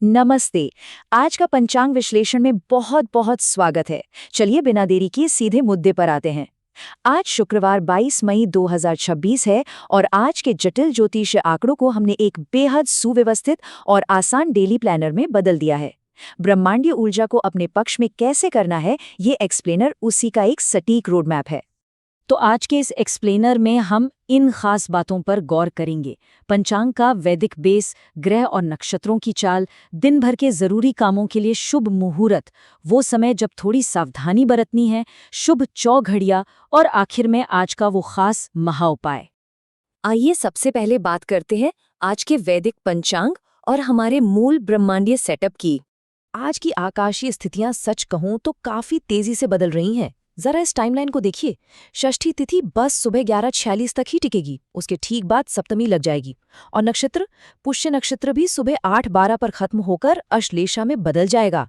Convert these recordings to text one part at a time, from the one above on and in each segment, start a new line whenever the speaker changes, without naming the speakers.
नमस्ते। आज का पंचांग विश्लेषण में बहुत बहुत स्वागत है। चलिए बिना देरी किए सीधे मुद्दे पर आते हैं। आज शुक्रवार 22 मई 2026 है और आज के जटिल ज्योतिष आंकड़ों को हमने एक बेहद सुव्यवस्थित और आसान डेली प्लानर में बदल दिया है। ब्रह्मांडीय ऊर्जा को अपने पक्ष में कैसे करना है, ये एक्सप्लेनर उसी का एक सटीक रोड मैप है। तो आज के इस एक्सप्लेनर में हम इन खास बातों पर गौर करेंगे। पंचांग का वैदिक बेस, ग्रह और नक्षत्रों की चाल, दिन भर के जरूरी कामों के लिए शुभ मुहूर्त, वो समय जब थोड़ी सावधानी बरतनी है, शुभ चौघड़िया और आखिर में आज का वो खास महाउपाय। आइए सबसे पहले बात करते हैं आज के वैदिक पंचांग और हमारे मूल ब्रह्मांडीय सेटअप की। आज की आकाशीय स्थितियां सच कहूं तो काफी तेजी से बदल रही हैं। जरा इस टाइमलाइन को देखिए। षष्ठी तिथि बस सुबह 11:46 तक ही टिकेगी, उसके ठीक बाद सप्तमी लग जाएगी और नक्षत्र पुष्य नक्षत्र भी सुबह 8:12 पर खत्म होकर अश्लेषा में बदल जाएगा।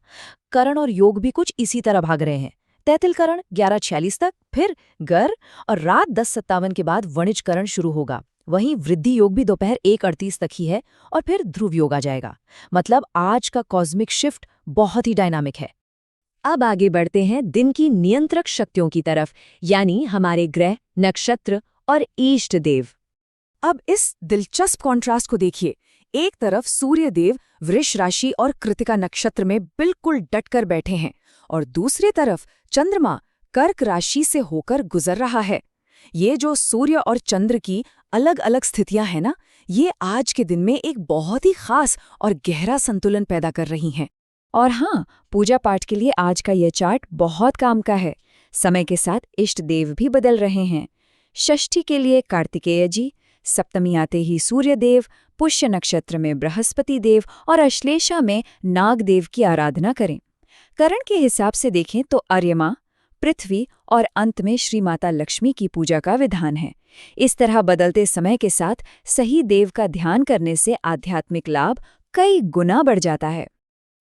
करण और योग भी कुछ इसी तरह भाग रहे हैं। तैतिल करण 11:46 तक, फिर गर और रात 10:57 के बाद वणिज करण शुरू होगा। वहीं वृद्धि योग भी दोपहर 1:38 तक ही है और फिर ध्रुव योग आ जाएगा। मतलब आज का कॉस्मिक शिफ्ट बहुत ही डायनामिक है। अब आगे बढ़ते हैं दिन की नियंत्रक शक्तियों की तरफ, यानी हमारे ग्रह, नक्षत्र और इष्ट देव। अब इस दिलचस्प कॉन्ट्रास्ट को देखिए। एक तरफ सूर्य देव वृष राशि और कृतिका नक्षत्र में बिल्कुल डटकर बैठे हैं और दूसरी तरफ चंद्रमा कर्क राशि से होकर गुजर रहा है। ये जो सूर्य और चंद्र की अलग अलग स्थितियां हैं ना, ये आज के दिन में एक बहुत ही खास और गहरा संतुलन पैदा कर रही हैं। और हाँ, पूजा पाठ के लिए आज का यह चार्ट बहुत काम का है। समय के साथ इष्ट देव भी बदल रहे हैं। षष्ठी के लिए कार्तिकेय जी, सप्तमी आते ही सूर्य देव, पुष्य नक्षत्र में बृहस्पति देव और अश्लेषा में नाग देव की आराधना करें। करण के हिसाब से देखें तो अर्यमा, पृथ्वी और अंत में श्री माता लक्ष्मी की पूजा का विधान है। इस तरह बदलते समय के साथ सही देव का ध्यान करने से आध्यात्मिक लाभ कई गुना बढ़ जाता है।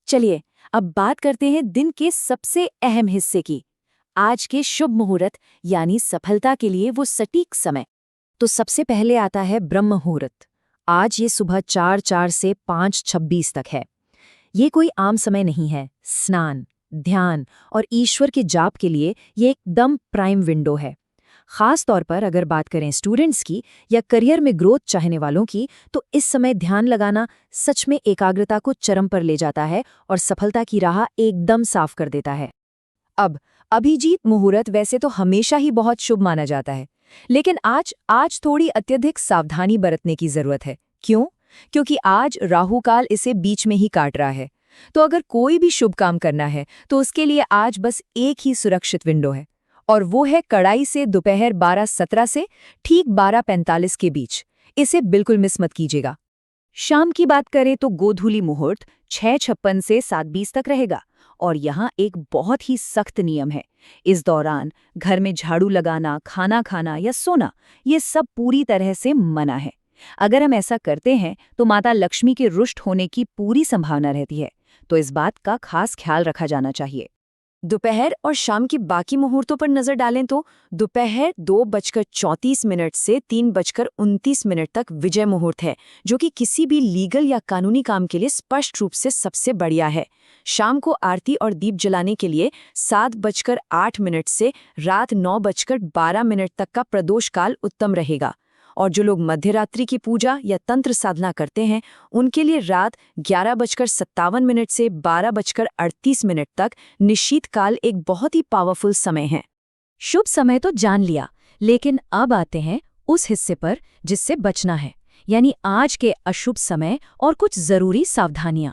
चलिए अब बात करते हैं दिन के सबसे अहम हिस्से की, आज के शुभ मुहूर्त यानी सफलता के लिए वो सटीक समय। तो सबसे पहले आता है ब्रह्म मुहूर्त। आज ये सुबह 4:04 से 5:26 तक है। ये कोई आम समय नहीं है। स्नान, ध्यान और ईश्वर के जाप के लिए ये एकदम प्राइम विंडो है। खास तौर पर अगर बात करें स्टूडेंट्स की या करियर में ग्रोथ चाहने वालों की, तो इस समय ध्यान लगाना सच में एकाग्रता को चरम पर ले जाता है और सफलता की राह एकदम साफ कर देता है। अब अभिजीत मुहूर्त वैसे तो हमेशा ही बहुत शुभ माना जाता है, लेकिन आज थोड़ी अत्यधिक सावधानी बरतने की जरूरत है। क्यों? क्योंकि आज राहु काल इसे बीच में ही काट रहा है। तो अगर कोई भी शुभ काम करना है तो उसके लिए आज बस एक ही सुरक्षित विंडो है, और वो है कड़ाई से दोपहर 12:17 से ठीक 12:45 के बीच। इसे बिल्कुल मिस मत कीजिएगा। शाम की बात करें तो गोधूली मुहूर्त 6:56 से 7:20 तक रहेगा और यहाँ एक बहुत ही सख्त नियम है। इस दौरान घर में झाड़ू लगाना, खाना खाना या सोना, ये सब पूरी तरह से मना है। अगर हम ऐसा करते हैं तो माता लक्ष्मी के रुष्ट होने की पूरी संभावना रहती है, तो इस बात का खास ख्याल रखा जाना चाहिए। दोपहर और शाम की बाकी मुहूर्तों पर नजर डालें तो दोपहर 2:34 से 3:29 तक विजय मुहूर्त है, जो कि किसी भी लीगल या कानूनी काम के लिए स्पष्ट रूप से सबसे बढ़िया है। शाम को आरती और दीप जलाने के लिए 7:08 से रात 9:12 तक का प्रदोष काल उत्तम रहेगा। और जो लोग मध्यरात्रि की पूजा या तंत्र साधना करते हैं, उनके लिए रात 11:57 से 12:38 तक निशीत काल एक बहुत ही पावरफुल समय है। शुभ समय तो जान लिया, लेकिन अब आते हैं उस हिस्से पर जिससे बचना है, यानी आज के अशुभ समय और कुछ जरूरी सावधानियां।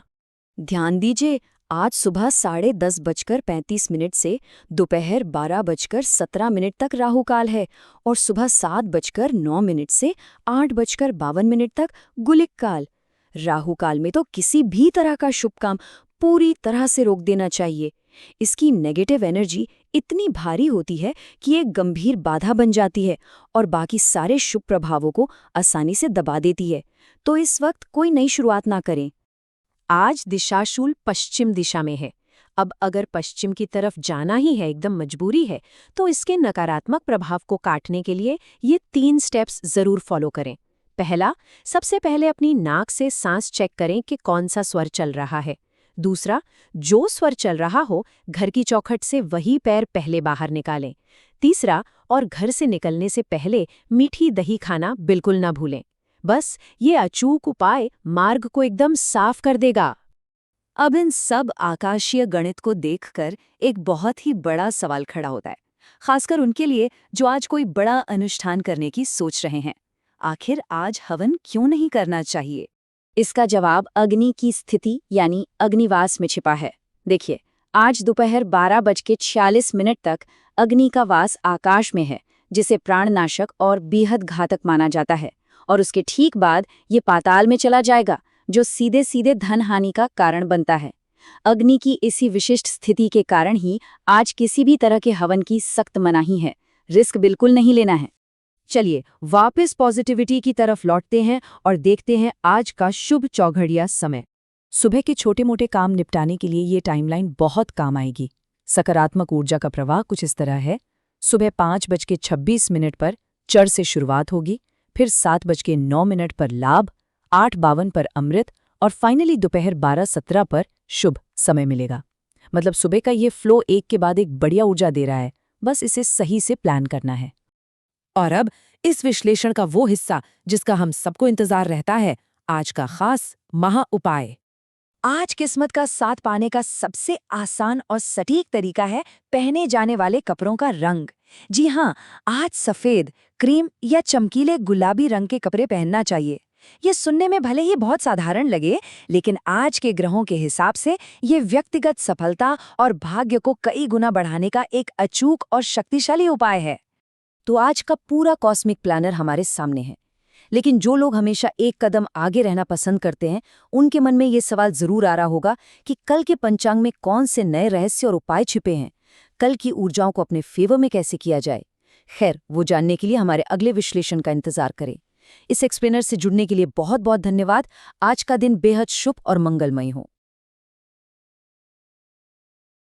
ध्यान दीजिए, आज सुबह 10:35 से दोपहर 12:17 तक राहु काल है और सुबह 7:09 से 8:52 तक गुलिक काल। राहु काल में तो किसी भी तरह का शुभ काम पूरी तरह से रोक देना चाहिए। इसकी नेगेटिव एनर्जी इतनी भारी होती है कि ये गंभीर बाधा बन जाती है और बाकी सारे शुभ प्रभावों को आसानी से दबा देती है। तो इस वक्त कोई नई शुरुआत ना करें। आज दिशाशूल पश्चिम दिशा में है। अब अगर पश्चिम की तरफ जाना ही है, एकदम मजबूरी है, तो इसके नकारात्मक प्रभाव को काटने के लिए ये 3 स्टेप्स जरूर फॉलो करें।
पहला, सबसे पहले अपनी नाक से सांस चेक करें कि कौन सा स्वर चल रहा है। दूसरा, जो स्वर चल रहा हो घर की चौखट से वही पैर पहले बाहर निकालें। तीसरा, और घर से निकलने से पहले मीठी दही खाना बिल्कुल ना भूलें। बस ये अचूक उपाय मार्ग को एकदम साफ कर देगा।
अब इन सब आकाशीय गणित को देखकर एक बहुत ही बड़ा सवाल खड़ा होता है, खासकर उनके लिए जो आज कोई बड़ा अनुष्ठान करने की सोच रहे हैं। आखिर आज हवन क्यों नहीं करना चाहिए? इसका जवाब अग्नि की स्थिति यानी अग्निवास में छिपा है। देखिए, आज दोपहर 12:46 तक अग्नि का वास आकाश में है, जिसे प्राणनाशक और बेहद घातक माना जाता है, और उसके ठीक बाद ये पाताल में चला जाएगा, जो सीधे सीधे धन हानि का कारण बनता है। अग्नि की इसी विशिष्ट स्थिति के कारण ही आज किसी भी तरह के हवन की सख्त मनाही है। रिस्क बिल्कुल नहीं लेना है। चलिए वापस पॉजिटिविटी की तरफ लौटते हैं और देखते हैं आज का शुभ चौघड़िया समय। सुबह के छोटे मोटे काम निपटाने के लिए ये टाइमलाइन बहुत काम आएगी। सकारात्मक ऊर्जा का प्रवाह कुछ इस तरह है। सुबह 5:26 पर चर से शुरुआत होगी, फिर 7:09 पर लाभ, 8:52 पर अमृत और फाइनली दोपहर 12:17 पर शुभ समय मिलेगा। मतलब सुबह का ये फ्लो एक के बाद एक बढ़िया ऊर्जा दे रहा है, बस इसे सही से प्लान करना है। और अब इस विश्लेषण का वो हिस्सा जिसका हम सबको इंतजार रहता है, आज का खास महा उपाय। आज किस्मत का साथ पाने का सबसे आसान और सटीक तरीका है पहने जाने वाले कपड़ों का रंग। जी हाँ, आज सफेद, क्रीम या चमकीले गुलाबी रंग के कपड़े पहनना चाहिए। ये सुनने में भले ही बहुत साधारण लगे, लेकिन आज के ग्रहों के हिसाब से ये व्यक्तिगत सफलता और भाग्य को कई गुना बढ़ाने का एक अचूक और शक्तिशाली उपाय है। तो आज का पूरा कॉस्मिक प्लानर हमारे सामने है, लेकिन जो लोग हमेशा एक कदम आगे रहना पसंद करते हैं, उनके मन में ये सवाल जरूर आ रहा होगा कि कल के पंचांग में कौन से नए रहस्य और उपाय छिपे हैं, कल की ऊर्जाओं को अपने फेवर में कैसे किया जाए। खैर, वो जानने के लिए हमारे अगले विश्लेषण का इंतजार करें। इस एक्सप्लेनर से जुड़ने के लिए बहुत बहुत धन्यवाद। आज का दिन बेहद शुभ और मंगलमय हो।